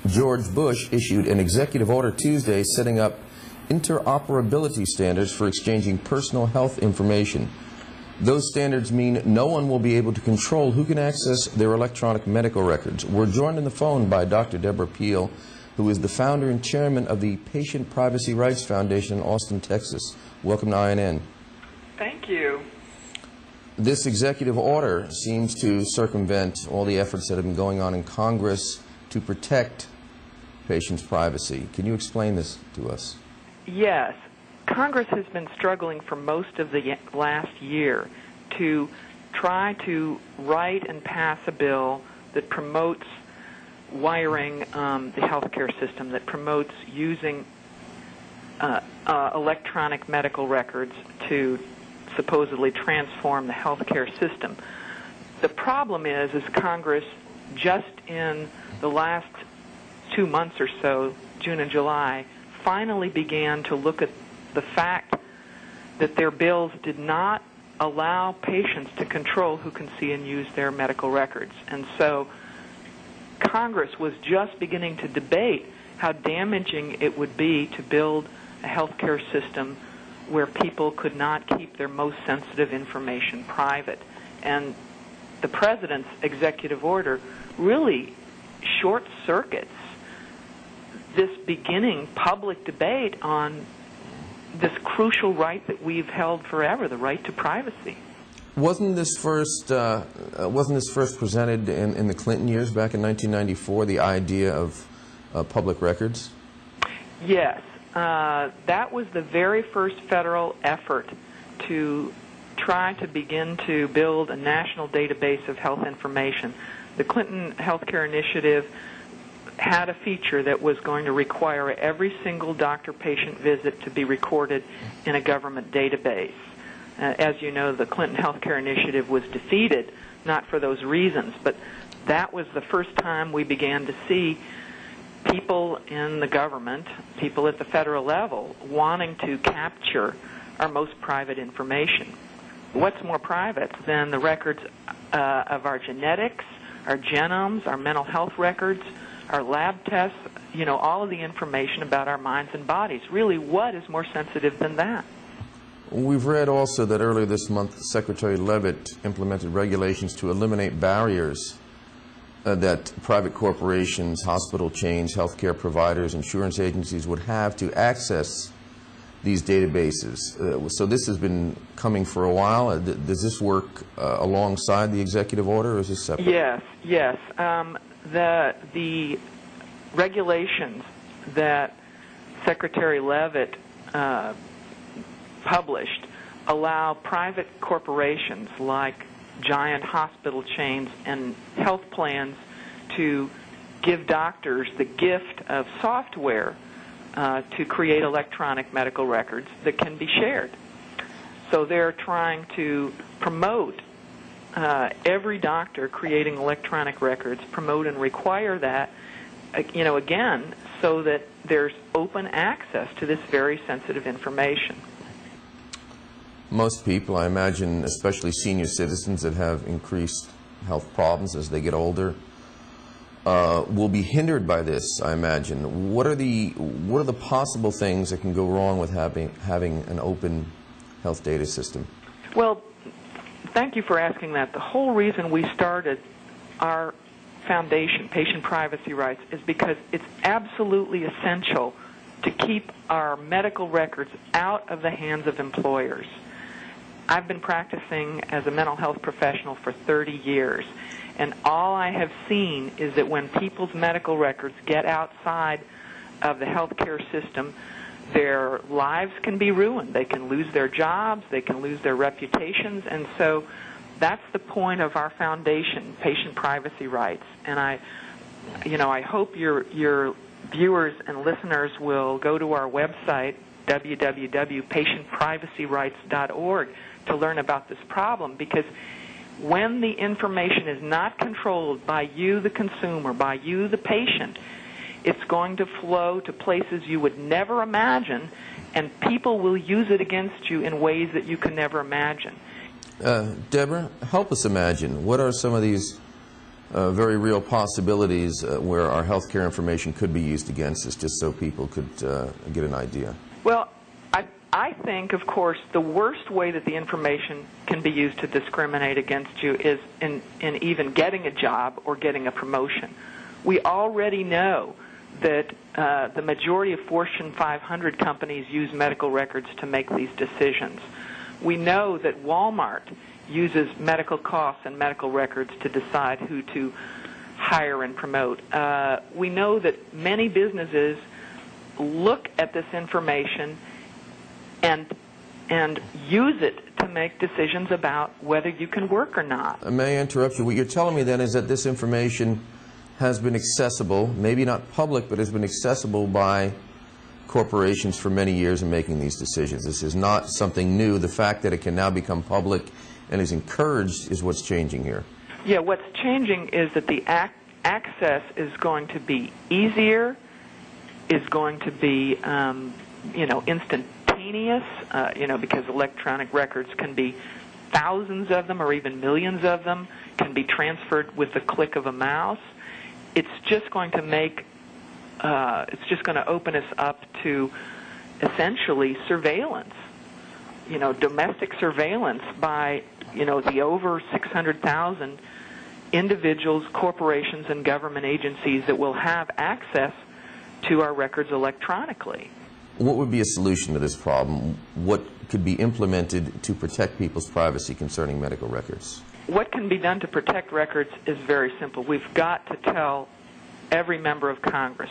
George Bush issued an executive order Tuesday setting up interoperability standards for exchanging personal health information. Those standards mean no one will be able to control who can access their electronic medical records. We're joined on the phone by Dr. Deborah C, who is the founder and chairman of the Patient Privacy Rights Foundation in Austin, Texas. Welcome to INN. Thank you. This executive order seems to circumvent all the efforts that have been going on in Congress to protect patients' privacy. Can you explain this to us? Yes. Congress has been struggling for most of the last year to try to write and pass a bill that promotes wiring the healthcare system, that promotes using electronic medical records to supposedly transform the healthcare system. The problem is Congress, just in the last 2 months or so, June and July, finally began to look at the fact that their bills did not allow patients to control who can see and use their medical records. And so Congress was just beginning to debate how damaging it would be to build a healthcare system where people could not keep their most sensitive information private. And the President's executive order really short-circuits this beginning public debate on this crucial right that we've held forever, the right to privacy. Wasn't this first presented in the Clinton years back in 1994, the idea of public records? Yes. That was the very first federal effort to try to begin to build a national database of health information. The Clinton Healthcare Initiative had a feature that was going to require every single doctor-patient visit to be recorded in a government database. As you know, the Clinton Healthcare Initiative was defeated, not for those reasons, but that was the first time we began to see people in the government, people at the federal level, wanting to capture our most private information. What's more private than the records of our genetics, our genomes, our mental health records, our lab tests, you know, all of the information about our minds and bodies? Really, what is more sensitive than that? We've read also that earlier this month, Secretary Leavitt implemented regulations to eliminate barriers that private corporations, hospital chains, healthcare providers, insurance agencies would have to access these databases. So this has been coming for a while. Does this work alongside the executive order, or is this separate? Yes, yes. The regulations that Secretary Leavitt published allow private corporations like giant hospital chains and health plans to give doctors the gift of software to create electronic medical records that can be shared. So they're trying to promote every doctor creating electronic records, promote and require that, you know, again, so that there's open access to this very sensitive information. Most people, I imagine, especially senior citizens that have increased health problems as they get older, will be hindered by this, I imagine. What are the possible things that can go wrong with having an open health data system? Well, thank you for asking that. The whole reason we started our foundation, Patient Privacy Rights, is because it's absolutely essential to keep our medical records out of the hands of employers. I've been practicing as a mental health professional for 30 years, and all I have seen is that when people's medical records get outside of the healthcare system, their lives can be ruined. They can lose their jobs, they can lose their reputations, and so that's the point of our foundation, Patient Privacy Rights. And I hope your viewers and listeners will go to our website, www.patientprivacyrights.org, to learn about this problem, because when the information is not controlled by you, the consumer, by you, the patient, it's going to flow to places you would never imagine, and people will use it against you in ways that you can never imagine. Deborah, help us imagine. What are some of these very real possibilities where our healthcare information could be used against us, just so people could get an idea? Well, I think, of course, the worst way that the information can be used to discriminate against you is in even getting a job or getting a promotion. We already know that the majority of Fortune 500 companies use medical records to make these decisions. We know that Walmart uses medical costs and medical records to decide who to hire and promote. We know that many businesses look at this information and use it to make decisions about whether you can work or not. May I interrupt you? What you're telling me then is that this information has been accessible, maybe not public, but has been accessible by corporations for many years in making these decisions. This is not something new. The fact that it can now become public and is encouraged is what's changing here. Yeah, what's changing is that the access is going to be easier, is going to be, instantaneous, because electronic records can be thousands of them or even millions of them, can be transferred with the click of a mouse. It's just going to open us up to essentially surveillance, domestic surveillance by, the over 600,000 individuals, corporations, and government agencies that will have access to our records electronically. What would be a solution to this problem? What could be implemented to protect people's privacy concerning medical records? What can be done to protect records is very simple. We've got to tell every member of Congress.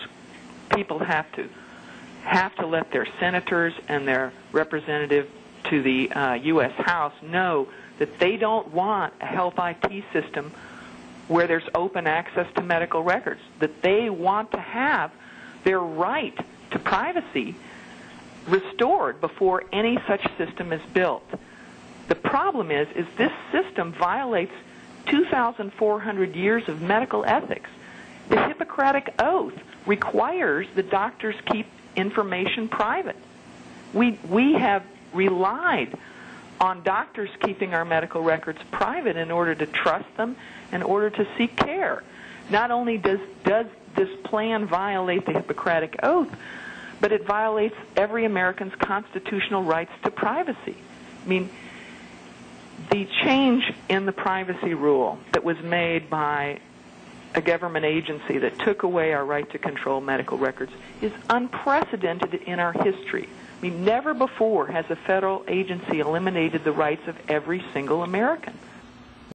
People have to let their senators and their representative to the U.S. House know that they don't want a health IT system where there's open access to medical records, that they want to have their right to privacy restored before any such system is built. The problem is this system violates 2,400 years of medical ethics. The Hippocratic Oath requires that doctors keep information private. We have relied on doctors keeping our medical records private in order to trust them, in order to seek care. Not only does this plan violate the Hippocratic Oath, but it violates every American's constitutional rights to privacy. I mean, the change in the privacy rule that was made by a government agency that took away our right to control medical records is unprecedented in our history. I mean, never before has a federal agency eliminated the rights of every single American.